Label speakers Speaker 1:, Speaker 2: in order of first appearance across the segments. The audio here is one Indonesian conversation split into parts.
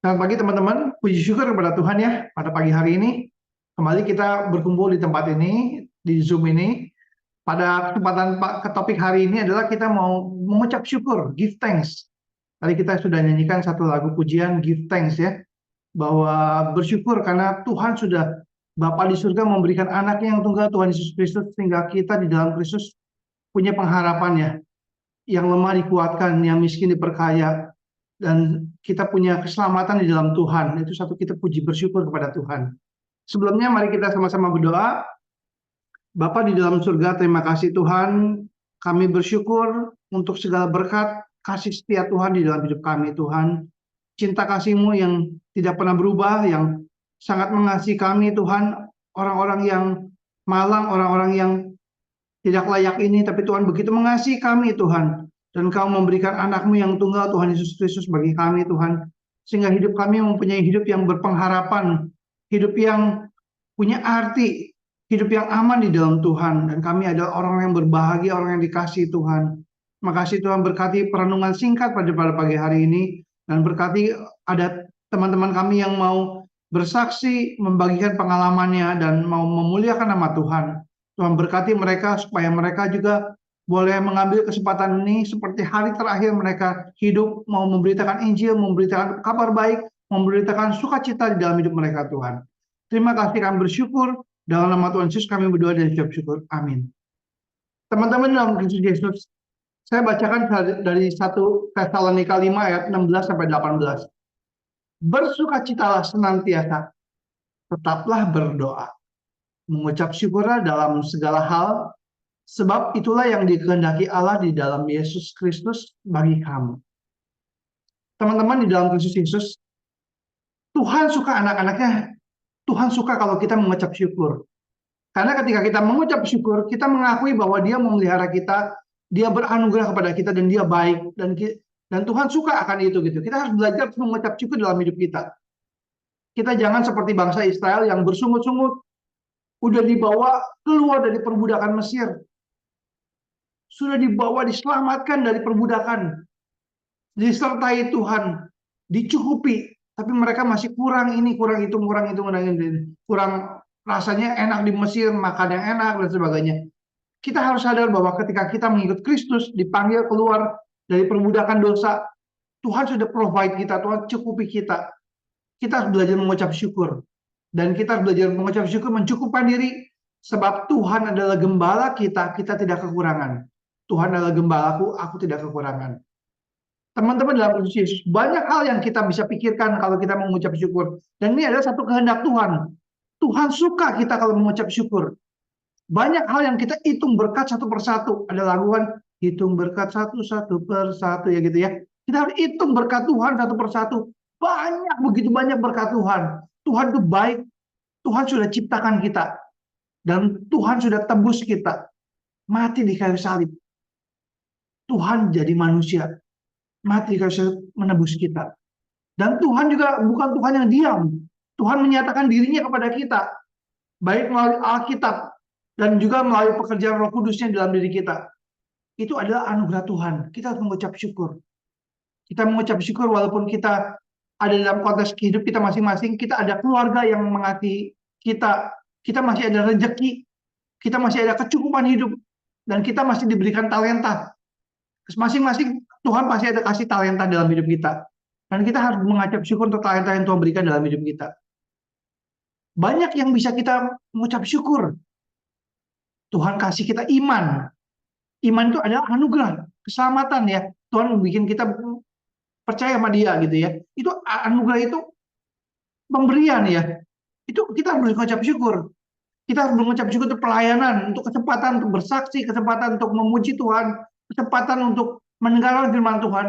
Speaker 1: Selamat pagi teman-teman, puji syukur kepada Tuhan ya. Pada pagi hari ini, kembali kita berkumpul di tempat ini, di Zoom ini. Pada kesempatan ke topik hari ini adalah kita mau mengucap syukur, give thanks. Tadi kita sudah nyanyikan satu lagu pujian, give thanks ya. Bahwa bersyukur karena Tuhan sudah, Bapa di surga memberikan anaknya yang tunggal, Tuhan Yesus Kristus, sehingga kita di dalam Kristus punya pengharapan ya. Yang lemah dikuatkan, yang miskin diperkaya, dan kita punya keselamatan di dalam Tuhan. Itu satu, kita puji bersyukur kepada Tuhan. Sebelumnya mari kita sama-sama berdoa. Bapa di dalam surga, terima kasih Tuhan. Kami bersyukur untuk segala berkat, kasih setia Tuhan di dalam hidup kami Tuhan. Cinta kasih-Mu yang tidak pernah berubah, yang sangat mengasihi kami Tuhan. Orang-orang yang malang, orang-orang yang tidak layak ini, tapi Tuhan begitu mengasihi kami Tuhan. Dan Kau memberikan anak-Mu yang tunggal, Tuhan Yesus Kristus, bagi kami Tuhan. Sehingga hidup kami mempunyai hidup yang berpengharapan, hidup yang punya arti, hidup yang aman di dalam Tuhan. Dan kami adalah orang yang berbahagia, orang yang dikasihi Tuhan. Makasih Tuhan, berkati perenungan singkat pada pagi hari ini. Dan berkati ada teman-teman kami yang mau bersaksi, membagikan pengalamannya, dan mau memuliakan nama Tuhan. Tuhan berkati mereka supaya mereka juga boleh mengambil kesempatan ini seperti hari terakhir mereka hidup, mau memberitakan Injil, memberitakan kabar baik, memberitakan sukacita di dalam hidup mereka Tuhan. Terima kasih, kami bersyukur. Dalam nama Tuhan Yesus kami berdoa dan ucap syukur. Amin. Teman-teman dalam Kristus Yesus, saya bacakan dari 1 Tesalonika 5 ayat 16 sampai 18. Bersukacitalah senantiasa, tetaplah berdoa, mengucap syukurlah dalam segala hal, sebab itulah yang dikehendaki Allah di dalam Yesus Kristus bagi kamu. Teman-teman di dalam Kristus Yesus, Tuhan suka anak-anaknya. Tuhan suka kalau kita mengucap syukur. Karena ketika kita mengucap syukur, kita mengakui bahwa Dia memelihara kita, Dia beranugerah kepada kita, dan Dia baik. Dan Tuhan suka akan itu gitu. Kita harus belajar mengucap syukur dalam hidup kita. Kita jangan seperti bangsa Israel yang bersungut-sungut, udah dibawa keluar dari perbudakan Mesir. Sudah dibawa, diselamatkan dari perbudakan, disertai Tuhan, dicukupi, tapi mereka masih kurang ini, kurang itu, kurang rasanya enak di Mesir, makan yang enak dan sebagainya. Kita harus sadar bahwa ketika kita mengikut Kristus, dipanggil keluar dari perbudakan dosa, Tuhan sudah provide kita, Tuhan cukupi kita. Kita harus belajar mengucap syukur, dan kita harus belajar mengucap syukur, mencukupkan diri, sebab Tuhan adalah gembala kita, kita tidak kekurangan. Tuhan adalah gembalaku, aku tidak kekurangan. Teman-teman dalam Kristus Yesus, banyak hal yang kita bisa pikirkan kalau kita mengucap syukur. Dan ini adalah satu kehendak Tuhan. Tuhan suka kita kalau mengucap syukur. Banyak hal yang kita hitung berkat satu persatu. Ada laguan, hitung berkat satu persatu ya gitu ya. Kita harus hitung berkat Tuhan satu persatu. Banyak, begitu banyak berkat Tuhan. Tuhan itu baik. Tuhan sudah ciptakan kita. Dan Tuhan sudah tebus kita. Mati di kayu salib. Tuhan jadi manusia, mati karena menebus kita. Dan Tuhan juga bukan Tuhan yang diam. Tuhan menyatakan dirinya kepada kita, baik melalui Alkitab dan juga melalui pekerjaan Roh Kudusnya dalam diri kita. Itu adalah anugerah Tuhan. Kita harus mengucap syukur. Kita mengucap syukur walaupun kita ada dalam konteks hidup kita masing-masing, kita ada keluarga yang mengasihi kita, kita masih ada rezeki, kita masih ada kecukupan hidup, dan kita masih diberikan talenta. Masing-masing Tuhan pasti ada kasih talenta dalam hidup kita. Dan kita harus mengucap syukur untuk talenta yang Tuhan berikan dalam hidup kita. Banyak yang bisa kita mengucap syukur. Tuhan kasih kita iman. Iman itu adalah anugerah, keselamatan ya. Tuhan membuat kita percaya sama Dia gitu ya. Itu anugerah, itu pemberian ya. Itu kita harus mengucap syukur. Kita harus mengucap syukur untuk pelayanan, untuk kesempatan untuk bersaksi, kesempatan untuk memuji Tuhan, kesempatan untuk mendengarkan firman Tuhan.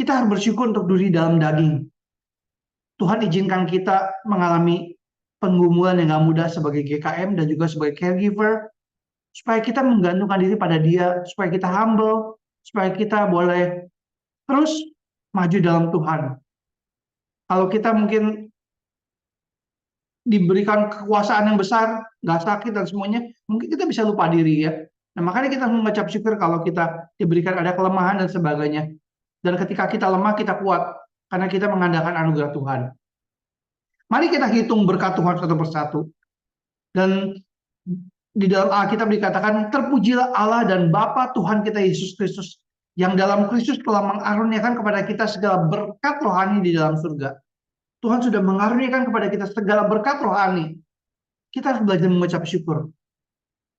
Speaker 1: Kita harus bersyukur untuk duri dalam daging. Tuhan izinkan kita mengalami penggumulan yang gak mudah sebagai GKM dan juga sebagai caregiver, supaya kita menggantungkan diri pada Dia, supaya kita humble, supaya kita boleh terus maju dalam Tuhan. Kalau kita mungkin diberikan kekuasaan yang besar, gak sakit dan semuanya, mungkin kita bisa lupa diri ya. Nah, makanya kita mengucap syukur kalau kita diberikan ada kelemahan dan sebagainya. Dan ketika kita lemah, kita kuat. karena kita mengandalkan anugerah Tuhan. Mari kita hitung berkat Tuhan satu persatu. Dan di dalam Alkitab dikatakan, terpujilah Allah dan Bapa Tuhan kita Yesus Kristus, yang dalam Kristus telah mengaruniakan kepada kita segala berkat rohani di dalam surga. Tuhan sudah mengaruniakan kepada kita segala berkat rohani. Kita harus belajar mengucap syukur.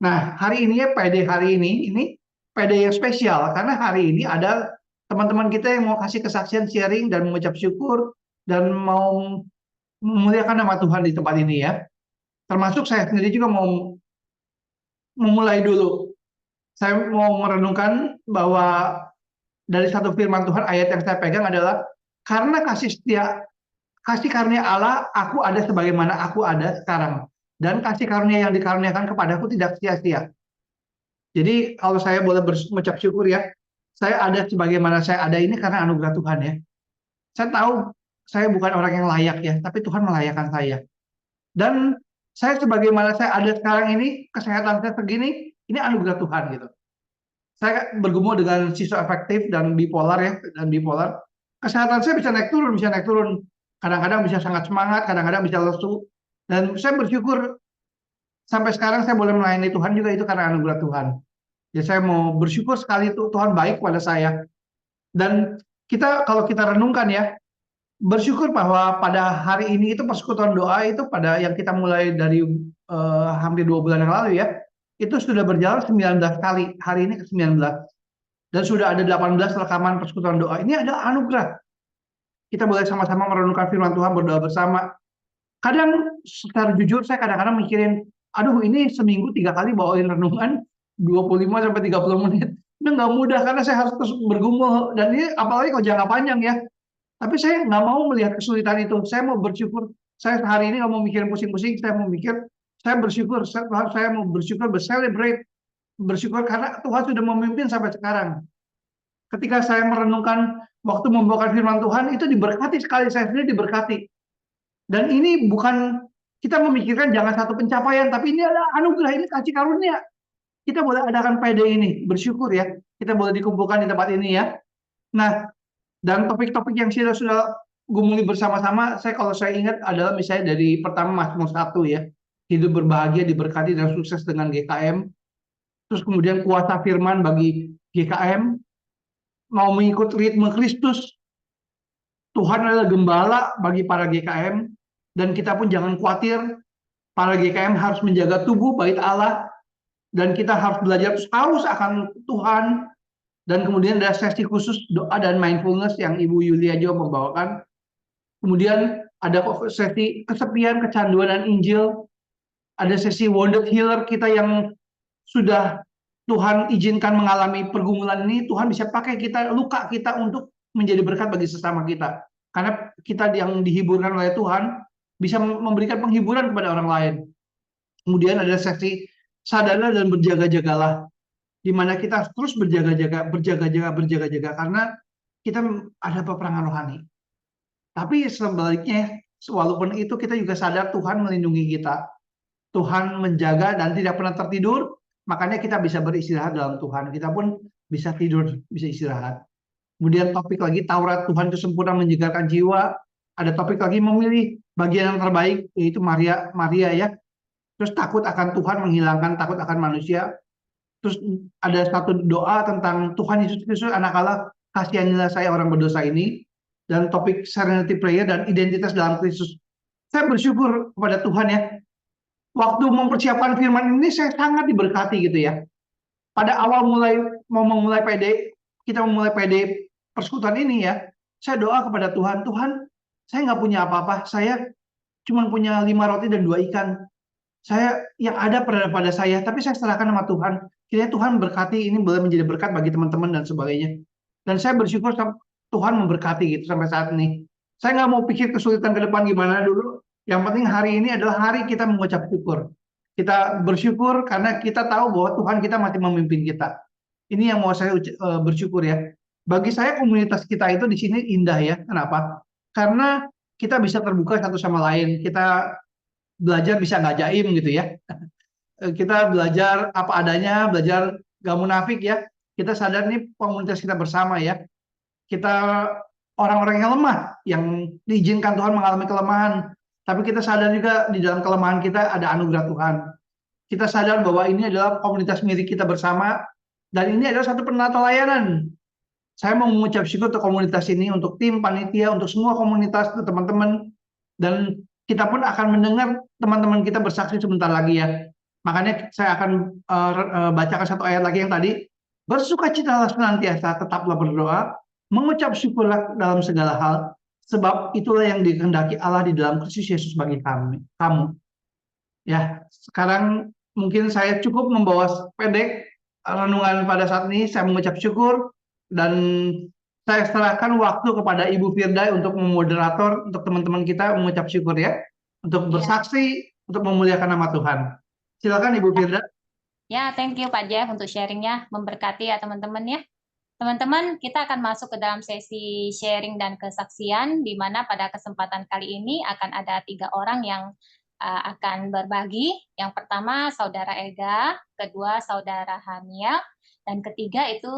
Speaker 1: Nah, hari ini ya, PD hari ini PD yang spesial, karena hari ini ada teman-teman kita yang mau kasih kesaksian, sharing, dan mengucap syukur, dan mau memuliakan nama Tuhan di tempat ini ya. Termasuk saya sendiri juga mau memulai dulu. Saya mau merenungkan bahwa dari satu firman Tuhan, ayat yang saya pegang adalah, karena kasih karunia Allah, aku ada sebagaimana aku ada sekarang. Dan kasih karunia yang dikaruniakan kepadaku tidak sia-sia. Jadi kalau saya boleh mengucap syukur ya, saya ada sebagaimana saya ada ini karena anugerah Tuhan ya. Saya tahu saya bukan orang yang layak ya, tapi Tuhan melayakkan saya. Dan saya sebagaimana saya ada sekarang ini, kesehatan saya segini, ini anugerah Tuhan gitu. Saya bergumul dengan skizoafektif dan bipolar ya, dan bipolar. Kesehatan saya bisa naik turun, bisa naik turun. Kadang-kadang bisa sangat semangat, kadang-kadang bisa lesu. Dan saya bersyukur sampai sekarang saya boleh melayani Tuhan juga itu karena anugerah Tuhan. Ya saya mau bersyukur sekali itu Tuhan baik pada saya. Dan kalau kita renungkan ya, bersyukur bahwa pada hari ini itu persekutuan doa itu pada yang kita mulai dari hampir 2 bulan yang lalu ya, itu sudah berjalan 19 kali, hari ini ke-19. Dan sudah ada 18 rekaman persekutuan doa. Ini adalah anugerah. Kita boleh sama-sama merenungkan firman Tuhan, berdoa bersama. Kadang secara jujur saya kadang-kadang mikirin, aduh ini seminggu 3 kali bawain renungan 25-30 menit. Ini nggak mudah karena saya harus terus bergumul. Dan ini apalagi kalau jangka panjang ya. Tapi saya nggak mau melihat kesulitan itu. Saya mau bersyukur. Saya hari ini nggak mau mikirin pusing-pusing. Saya mau mikir, saya bersyukur. Saya mau bersyukur, bercelebrate. Bersyukur karena Tuhan sudah memimpin sampai sekarang. Ketika saya merenungkan waktu membawakan firman Tuhan, itu diberkati sekali. Saya sendiri diberkati. Dan ini bukan kita memikirkan jangan satu pencapaian, tapi ini adalah anugerah, ini kasih karunia. Kita boleh adakan PD ini, bersyukur ya. Kita boleh dikumpulkan di tempat ini ya. Nah, dan topik-topik yang sudah gumuli bersama-sama, kalau saya ingat adalah misalnya dari pertama Mazmur 1 ya, hidup berbahagia, diberkati dan sukses dengan GKM. Terus kemudian kuasa firman bagi GKM, mau mengikut ritme Kristus. Tuhan adalah gembala bagi para GKM, dan kita pun jangan khawatir, para GKM harus menjaga tubuh bait Allah, dan kita harus belajar haus akan Tuhan. Dan kemudian ada sesi khusus doa dan mindfulness yang Ibu Yulia juga membawakan. Kemudian ada sesi kesepian, kecanduan, dan Injil. Ada sesi wounded healer kita yang sudah Tuhan izinkan mengalami pergumulan ini. Tuhan bisa pakai kita, luka kita untuk menjadi berkat bagi sesama kita. Karena kita yang dihiburkan oleh Tuhan bisa memberikan penghiburan kepada orang lain. Kemudian ada sesi sadarlah dan berjaga-jagalah, di mana kita terus berjaga-jaga karena kita ada peperangan rohani. Tapi sebaliknya, walaupun itu kita juga sadar Tuhan melindungi kita. Tuhan menjaga dan tidak pernah tertidur, makanya kita bisa beristirahat dalam Tuhan. Kita pun bisa tidur, bisa istirahat. Kemudian topik lagi Taurat Tuhan itu sempurna menyegarkan jiwa. Ada topik lagi memilih bagian yang terbaik, yaitu Maria ya. Terus takut akan Tuhan menghilangkan takut akan manusia. Terus ada satu doa tentang Tuhan Yesus Kristus anak Allah, kasihanilah saya orang berdosa ini. Dan topik serenity prayer dan identitas dalam Kristus. Saya bersyukur kepada Tuhan ya. Waktu mempersiapkan firman ini saya sangat diberkati gitu ya. Pada awal mau memulai PD, kita memulai PD persekutuan ini ya, saya doa kepada Tuhan, Tuhan, saya nggak punya apa-apa, saya cuma punya 5 roti dan 2 ikan. Saya yang ada pada saya, tapi saya serahkan sama Tuhan. Kiranya Tuhan berkati ini boleh menjadi berkat bagi teman-teman dan sebagainya. Dan saya bersyukur Tuhan memberkati gitu sampai saat ini. Saya nggak mau pikir kesulitan ke depan gimana dulu. Yang penting hari ini adalah hari kita mengucap syukur. Kita bersyukur karena kita tahu bahwa Tuhan kita masih memimpin kita. Ini yang mau saya bersyukur ya. Bagi saya komunitas kita itu di sini indah ya. Kenapa? Karena kita bisa terbuka satu sama lain. Kita belajar bisa nggak jaim gitu ya. Kita belajar apa adanya, belajar gak munafik ya. Kita sadar nih komunitas kita bersama ya. Kita orang-orang yang lemah, yang diizinkan Tuhan mengalami kelemahan. Tapi kita sadar juga di dalam kelemahan kita ada anugerah Tuhan. Kita sadar bahwa ini adalah komunitas milik kita bersama, dan ini adalah satu penata layanan. Saya mau mengucap syukur untuk komunitas ini, untuk tim panitia, untuk semua komunitas, untuk teman-teman, dan kita pun akan mendengar teman-teman kita bersaksi sebentar lagi ya. Makanya saya akan bacakan satu ayat lagi yang tadi, bersukacitalah senantiasa, tetaplah berdoa, mengucap syukurlah dalam segala hal, sebab itulah yang dikehendaki Allah di dalam Kristus Yesus bagi kamu. Ya, sekarang mungkin saya cukup membawa pendek renungan pada saat ini. Saya mengucap syukur dan saya serahkan waktu kepada Ibu Firda untuk memoderator untuk teman-teman kita mengucap syukur ya, untuk
Speaker 2: Ya,
Speaker 1: bersaksi, untuk memuliakan nama Tuhan. Silakan Ibu Firda.
Speaker 2: ya, thank you Pak Jeff untuk sharingnya, memberkati ya teman-teman ya. Teman-teman, kita akan masuk ke dalam sesi sharing dan kesaksian, di mana pada kesempatan kali ini akan ada 3 orang yang akan berbagi. Yang pertama, Saudara Ega, kedua, Saudara Hania, dan ketiga itu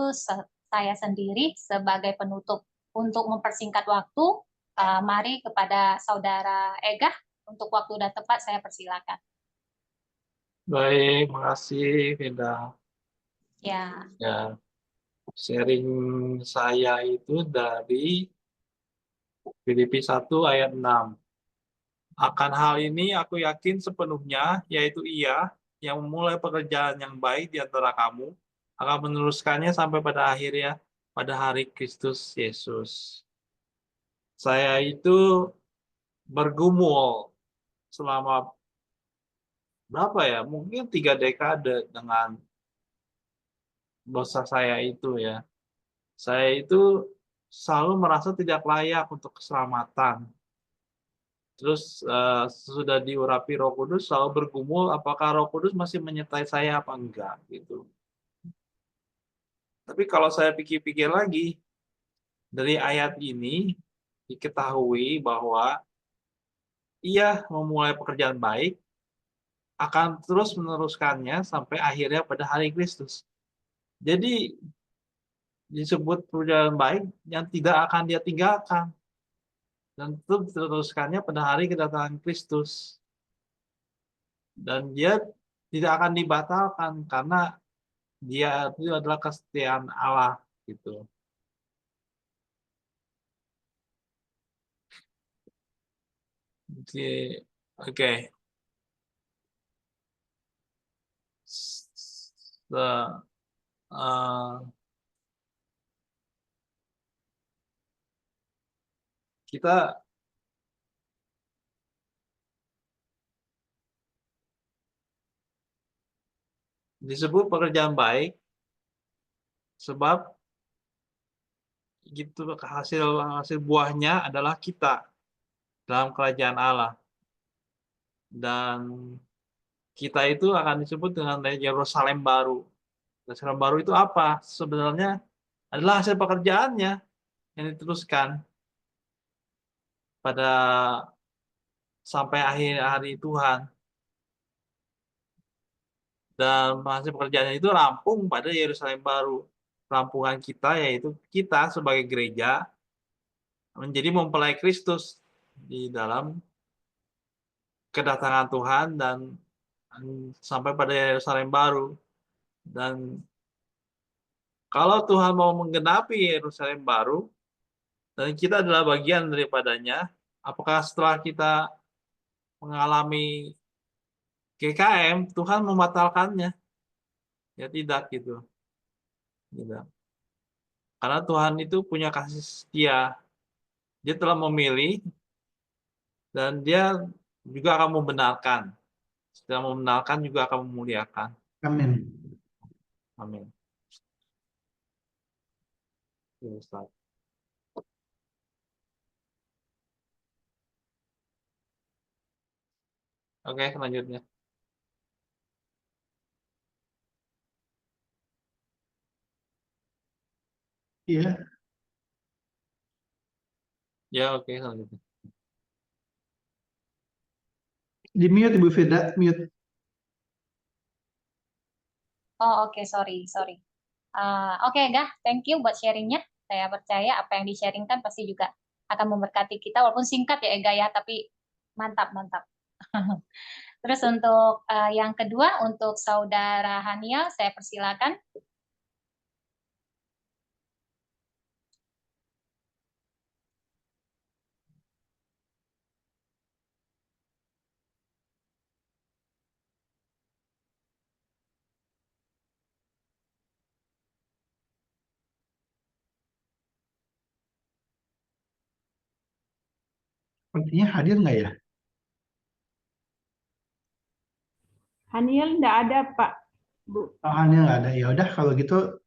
Speaker 2: saya sendiri sebagai penutup. Untuk mempersingkat waktu, mari kepada Saudara Ega, untuk waktu dan tempat saya persilakan.
Speaker 3: Baik, makasih Veda.
Speaker 2: Ya.
Speaker 3: Ya, sharing saya itu dari Filipi 1 ayat 6. Akan hal ini aku yakin sepenuhnya, yaitu Ia yang memulai pekerjaan yang baik di antara kamu, akan meneruskannya sampai pada akhirnya, pada hari Kristus Yesus. Saya itu bergumul selama berapa ya? Mungkin 3 dekade dengan dosa saya itu ya. Saya itu selalu merasa tidak layak untuk keselamatan. Terus sesudah diurapi Roh Kudus selalu bergumul apakah Roh Kudus masih menyertai saya apa enggak gitu. Tapi kalau saya pikir-pikir lagi dari ayat ini diketahui bahwa Ia memulai pekerjaan baik akan terus meneruskannya sampai akhirnya pada hari Kristus. Jadi disebut pekerjaan baik yang tidak akan Dia tinggalkan. Dan itu diteruskannya pada hari kedatangan Kristus. Dan dia tidak akan dibatalkan karena dia itu adalah kesetiaan Allah gitu. Oke. Kita disebut pekerjaan baik sebab gitu hasil buahnya adalah kita dalam kerajaan Allah. Dan kita itu akan disebut dengan Yerusalem baru. Yerusalem baru itu apa? Sebenarnya adalah hasil pekerjaannya yang diteruskan pada sampai akhir hari Tuhan. Dan hasil pekerjaannya itu rampung pada Yerusalem baru. Rampungan kita yaitu kita sebagai gereja menjadi mempelai Kristus di dalam kedatangan Tuhan dan sampai pada Yerusalem baru. Dan kalau Tuhan mau menggenapi Yerusalem baru dan kita adalah bagian daripadanya, apakah setelah kita mengalami GKM Tuhan membatalkannya? Ya tidak gitu. Tidak. Karena Tuhan itu punya kasih setia. Dia telah memilih dan dia juga akan membenarkan. Setelah membenarkan juga akan memuliakan.
Speaker 1: Amin.
Speaker 3: Amin. Oke, selanjutnya.
Speaker 1: Iya.
Speaker 3: Ya, oke, selanjutnya.
Speaker 1: Di mute Ibu Firda, mute.
Speaker 2: Oh, oke, sorry. Oke, thank you buat sharingnya. Saya percaya apa yang di-sharingkan pasti juga akan memberkati kita, walaupun singkat ya Ega ya, tapi mantap, mantap. Terus untuk yang kedua, untuk Saudara Hania, saya persilakan.
Speaker 1: Sepertinya hadir nggak ya?
Speaker 4: Haniel enggak ada, Pak. Bu.
Speaker 1: Oh, Hania nggak ada. Ya udah kalau gitu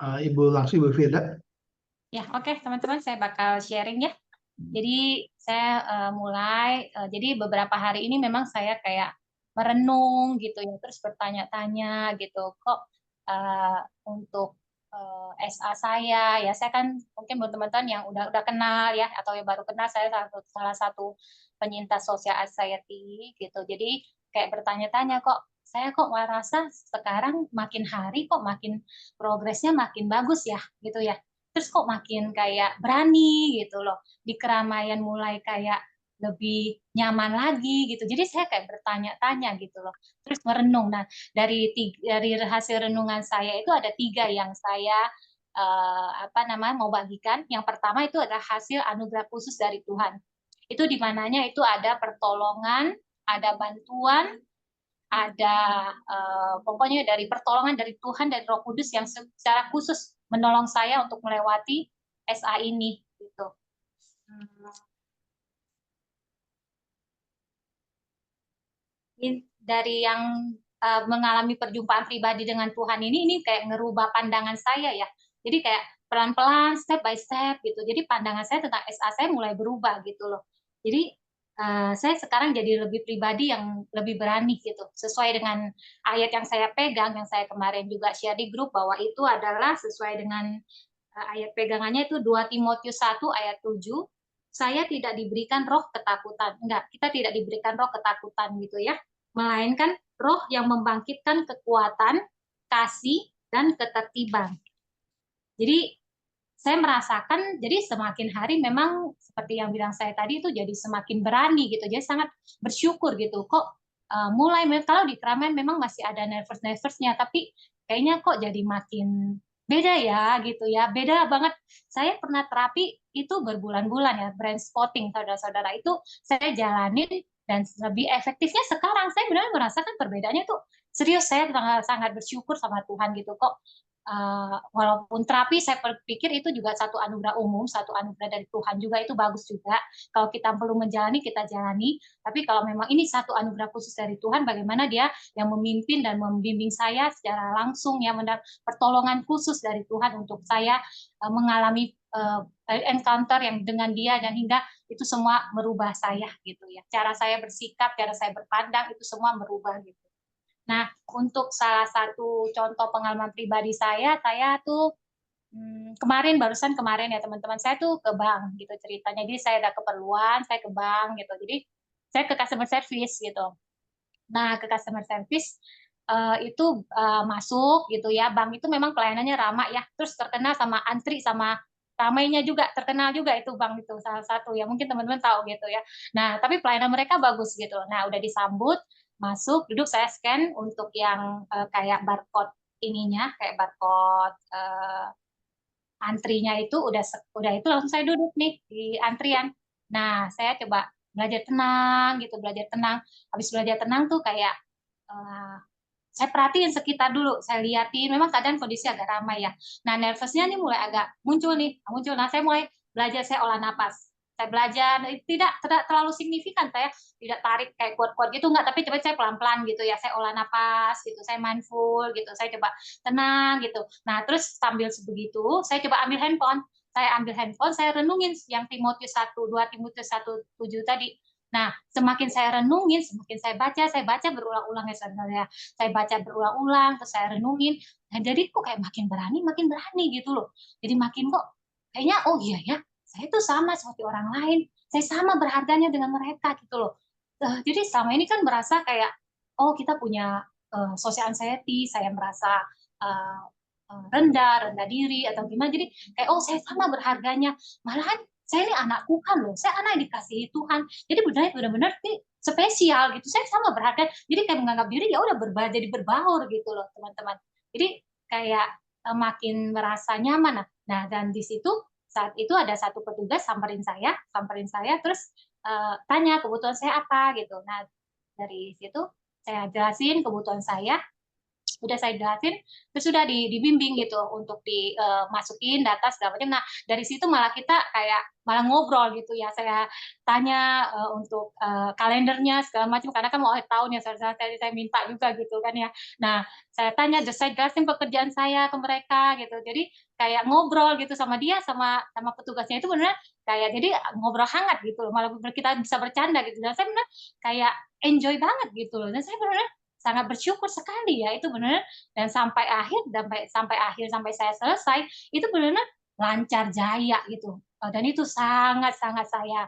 Speaker 1: Ibu langsung Ibu Firda.
Speaker 2: Ya, oke, teman-teman, saya bakal sharing ya. Jadi saya mulai, jadi beberapa hari ini memang saya kayak merenung gitu ya, terus bertanya-tanya gitu, kok untuk SA saya kan mungkin buat teman-teman yang udah kenal ya, atau yang baru kenal, saya salah satu penyintas social anxiety gitu. Jadi kayak bertanya-tanya, saya kok merasa sekarang makin hari kok makin progresnya makin bagus ya gitu ya. Terus kok makin kayak berani gitu loh, di keramaian mulai kayak lebih nyaman lagi gitu. Jadi saya kayak bertanya-tanya gitu loh. Terus merenung. Nah, dari hasil renungan saya itu ada 3 yang saya mau bagikan. Yang pertama itu adalah hasil anugerah khusus dari Tuhan. Itu di mananya itu ada pertolongan, ada bantuan, ada pokoknya dari pertolongan dari Tuhan dan Roh Kudus yang secara khusus menolong saya untuk melewati SA ini gitu. Dari yang mengalami perjumpaan pribadi dengan Tuhan ini kayak ngerubah pandangan saya ya. Jadi kayak pelan-pelan, step by step gitu. Jadi pandangan saya tentang SA saya mulai berubah gitu loh. Jadi saya sekarang jadi lebih pribadi yang lebih berani gitu. Sesuai dengan ayat yang saya pegang, yang saya kemarin juga share di grup, bahwa itu adalah sesuai dengan ayat pegangannya itu 2 Timotius 1 ayat 7. Saya tidak diberikan roh ketakutan. Enggak, kita tidak diberikan roh ketakutan gitu ya. Melainkan roh yang membangkitkan kekuatan, kasih, dan ketertiban. Jadi saya merasakan, jadi semakin hari memang seperti yang bilang saya tadi itu jadi semakin berani gitu, jadi sangat bersyukur gitu. Kok mulai kalau di keramaian memang masih ada nervous-nervousnya, tapi kayaknya kok jadi makin beda ya gitu ya, beda banget. Saya pernah terapi itu berbulan-bulan ya, brain spotting saudara-saudara, itu saya jalanin dan lebih efektifnya sekarang. Saya benar-benar merasakan perbedaannya tuh serius. Saya sangat bersyukur sama Tuhan gitu. Kok walaupun terapi saya pikir itu juga satu anugerah umum, satu anugerah dari Tuhan juga, itu bagus juga. Kalau kita perlu menjalani, kita jalani. Tapi kalau memang ini satu anugerah khusus dari Tuhan, bagaimana Dia yang memimpin dan membimbing saya secara langsung ya, mendapat pertolongan khusus dari Tuhan untuk saya mengalami encounter yang dengan Dia, dan hingga itu semua merubah saya gitu ya. Cara saya bersikap, cara saya berpandang itu semua merubah gitu. Nah, untuk salah satu contoh pengalaman pribadi saya tuh barusan kemarin ya teman-teman, saya tuh ke bank gitu ceritanya. Jadi saya ada keperluan, saya ke bank gitu. Jadi saya ke customer service gitu. Nah, ke customer service itu masuk gitu ya. Bank itu memang pelayanannya ramah ya. Terus terkenal sama antri sama ramainya juga, terkenal juga itu bank itu salah satu ya. Mungkin teman-teman tahu gitu ya. Nah, tapi pelayanan mereka bagus gitu. Nah, udah disambut, masuk, duduk, saya scan untuk yang kayak barcode ininya, kayak barcode antrinya itu udah itu langsung saya duduk nih di antrian. Nah, saya coba belajar tenang gitu, belajar tenang. Habis belajar tenang tuh kayak saya perhatiin sekitar dulu, saya liatin, memang keadaan kondisi agak ramai ya. Nah, nervousnya nih mulai agak muncul. Nah, saya mulai belajar, saya olah napas. Saya belajar, tidak terlalu signifikan, saya tidak tarik kayak kuat-kuat gitu, enggak, tapi coba saya pelan-pelan gitu ya, saya olah napas gitu, saya mindful gitu, saya coba tenang gitu. Nah, terus sambil sebegitu, saya coba ambil handphone, saya renungin yang Timotius 1, 2 Timotius 1:7 tadi. Nah, semakin saya renungin, semakin saya baca berulang-ulang ya saudara. Saya baca berulang-ulang, terus saya renungin. Nah, jadi kok kayak makin berani gitu loh. Jadi makin kok kayaknya, oh iya ya, saya tuh sama seperti orang lain. Saya sama berharganya dengan mereka gitu loh. Jadi selama ini kan merasa kayak, oh kita punya social anxiety, saya merasa rendah diri atau gimana. Jadi kayak oh saya sama berharganya. Malahan saya ini anak Tuhan loh, saya anak yang dikasihi Tuhan. Jadi benar-benar ini spesial gitu. Saya sama berharga. Jadi kayak menganggap diri ya udah jadi berbaur gitu loh teman-teman. Jadi kayak makin merasa nyaman. Nah dan di situ saat itu ada satu petugas samperin saya terus tanya kebutuhan saya apa gitu. Nah dari situ saya jelasin kebutuhan saya, udah saya jelasin, terus sudah dibimbing gitu untuk dimasukin data segala macam. Nah dari situ malah kita kayak malah ngobrol gitu ya. Saya tanya untuk kalendernya segala macam karena kan mau akhir tahun ya, saya minta juga gitu kan ya. Nah saya tanya, saya jelasin pekerjaan saya ke mereka gitu. Jadi kayak ngobrol gitu sama dia sama petugasnya itu benar kayak jadi ngobrol hangat gitu loh. Malah kita bisa bercanda gitu. Dan saya benar kayak enjoy banget gitu loh. Dan saya benar sangat bersyukur sekali ya itu benar, dan sampai sampai saya selesai itu benar lancar jaya gitu. Dan itu sangat-sangat saya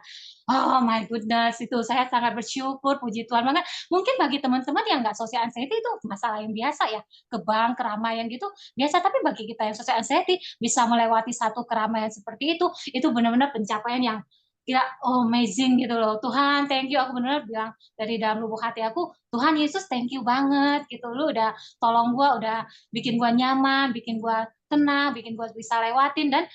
Speaker 2: oh my goodness itu saya sangat bersyukur puji Tuhan banget. Mungkin bagi teman-teman yang nggak social anxiety itu masalah yang biasa ya, ke bank keramaian gitu biasa, tapi bagi kita yang social anxiety bisa melewati satu keramaian seperti itu benar-benar pencapaian yang kira oh amazing gitu loh. Tuhan thank you, aku benar-benar bilang dari dalam lubuk hati aku, Tuhan Yesus thank you banget gitu, lu udah tolong gua, udah bikin gua nyaman, bikin gua tenang, bikin gua bisa lewatin, dan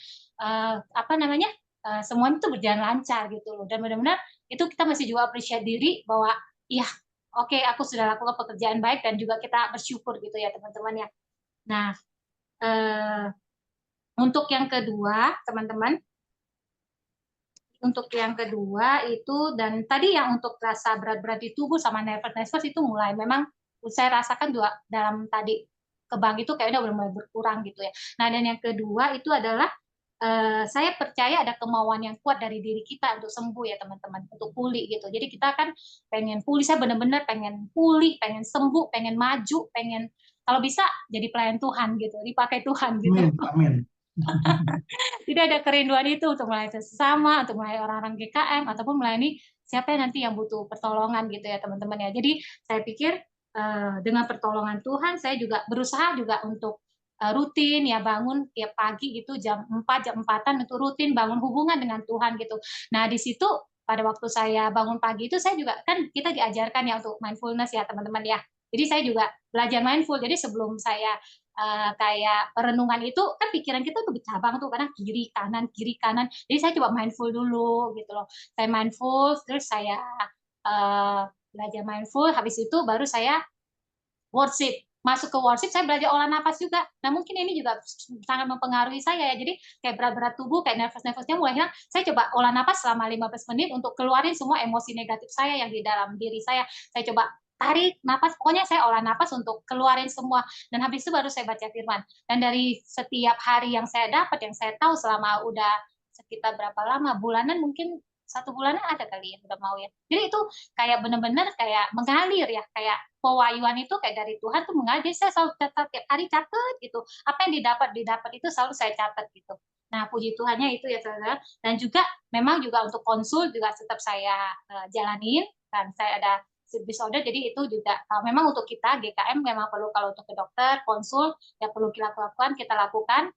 Speaker 2: semuanya itu berjalan lancar gitu loh. Dan benar-benar itu kita masih juga appreciate diri bahwa iya oke, aku sudah lakukan pekerjaan baik, dan juga kita bersyukur gitu ya teman-teman ya. Nah untuk yang kedua teman-teman, itu, dan tadi yang untuk rasa berat-berat di tubuh sama nervous itu mulai memang saya rasakan juga dalam tadi ke bank itu kayaknya udah mulai berkurang gitu ya. Nah dan yang kedua itu adalah saya percaya ada kemauan yang kuat dari diri kita untuk sembuh ya teman-teman, untuk pulih gitu. Jadi kita kan pengen pulih, saya benar-benar pengen pulih, pengen sembuh, pengen maju, pengen kalau bisa jadi pelayan Tuhan gitu, dipakai Tuhan gitu.
Speaker 1: Amin, amin.
Speaker 2: Tidak ada kerinduan itu untuk melayani sesama, untuk melayani orang-orang GKM, ataupun melayani siapa yang nanti yang butuh pertolongan gitu ya teman-teman ya. Jadi saya pikir dengan pertolongan Tuhan, saya juga berusaha juga untuk rutin ya bangun tiap pagi gitu jam 4-an untuk rutin bangun hubungan dengan Tuhan gitu. Nah di situ pada waktu saya bangun pagi itu saya juga kan kita diajarkan ya untuk mindfulness ya teman-teman ya. Jadi saya juga belajar mindful. Jadi sebelum saya kayak perenungan itu kan pikiran kita tuh bercabang tuh kadang kiri kanan. Jadi saya coba mindful dulu gitu loh. Saya mindful, terus saya belajar mindful. Habis itu baru saya worship. Masuk ke worship, saya belajar olah nafas juga. Nah mungkin ini juga sangat mempengaruhi saya ya. Jadi kayak berat-berat tubuh, kayak nervous-nervousnya mulai hilang. Saya coba olah nafas selama 15 menit untuk keluarin semua emosi negatif saya yang di dalam diri saya. Saya coba tarik nafas, pokoknya saya olah nafas untuk keluarin semua. Dan habis itu baru saya baca firman. Dan dari setiap hari yang saya dapat, yang saya tahu selama udah sekitar berapa lama, bulanan mungkin 1 bulanan ada kali ya udah mau ya. Jadi itu kayak benar-benar kayak mengalir ya, kayak pewahyuan itu kayak dari Tuhan tuh mengalir. Saya selalu catat tiap hari, catat gitu. Apa yang didapat itu selalu saya catat gitu. Nah puji Tuhannya itu ya saudara. Dan juga memang juga untuk konsul juga tetap saya jalanin, dan saya ada sleep disorder, jadi itu juga memang untuk kita GKM memang perlu, kalau untuk ke dokter konsul ya perlu kita lakukan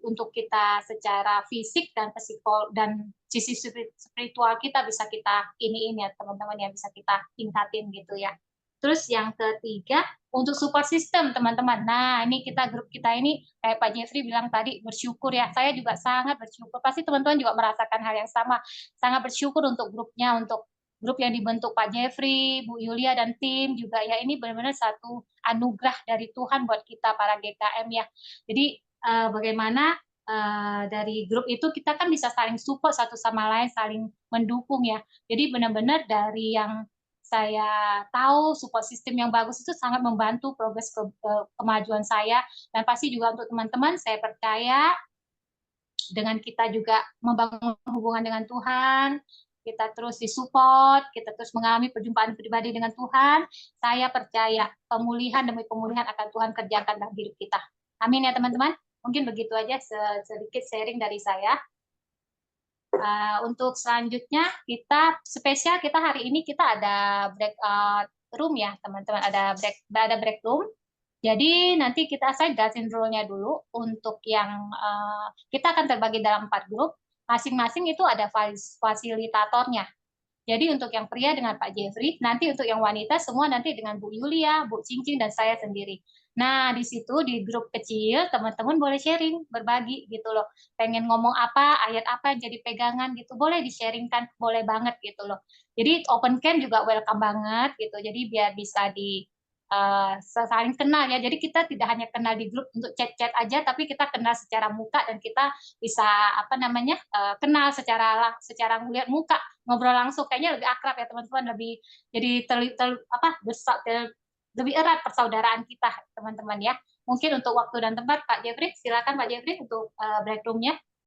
Speaker 2: untuk kita secara fisik dan psikol dan sisi spiritual kita bisa kita iniin ya teman-teman ya, bisa kita tingkatin gitu ya. Terus yang ketiga untuk support system teman-teman. Nah ini grup kita ini kayak Pak Jeffrey bilang tadi bersyukur ya. Saya juga sangat bersyukur. Pasti teman-teman juga merasakan hal yang sama. Sangat bersyukur untuk grupnya, untuk grup yang dibentuk Pak Jeffrey, Bu Yulia dan tim juga ya. Ini benar-benar satu anugerah dari Tuhan buat kita para GKM ya. Jadi bagaimana dari grup itu kita kan bisa saling support satu sama lain, saling mendukung ya. Jadi benar-benar dari yang saya tahu support system yang bagus itu sangat membantu progres kemajuan saya, dan pasti juga untuk teman-teman saya percaya dengan kita juga membangun hubungan dengan Tuhan, kita terus disupport, kita terus mengalami perjumpaan pribadi dengan Tuhan, saya percaya pemulihan demi pemulihan akan Tuhan kerjakan dalam hidup kita. Amin ya teman-teman. Mungkin begitu aja sedikit sharing dari saya. Untuk selanjutnya kita spesial, kita hari ini kita ada breakout room ya teman-teman, ada break room. Jadi nanti saya jelasin rule-nya dulu untuk yang kita akan terbagi dalam 4 grup, masing-masing itu ada fasilitatornya. Jadi untuk yang pria dengan Pak Jeffrey, nanti untuk yang wanita semua nanti dengan Bu Yulia, Bu Cincin, dan saya sendiri. Nah, di situ di grup kecil teman-teman boleh sharing, berbagi gitu loh. Pengen ngomong apa, ayat apa yang jadi pegangan gitu, boleh di-sharingkan, boleh banget gitu loh. Jadi open camp juga welcome banget gitu. Jadi biar bisa saling kenal ya. Jadi kita tidak hanya kenal di grup untuk chat-chat aja, tapi kita kenal secara muka dan kita bisa kenal secara ngeliat muka, ngobrol langsung, kayaknya lebih akrab ya teman-teman, lebih jadi lebih erat persaudaraan kita teman-teman ya. Mungkin untuk waktu dan tempat Pak Jeffrey, silakan Pak Jeffrey untuk break room-nya.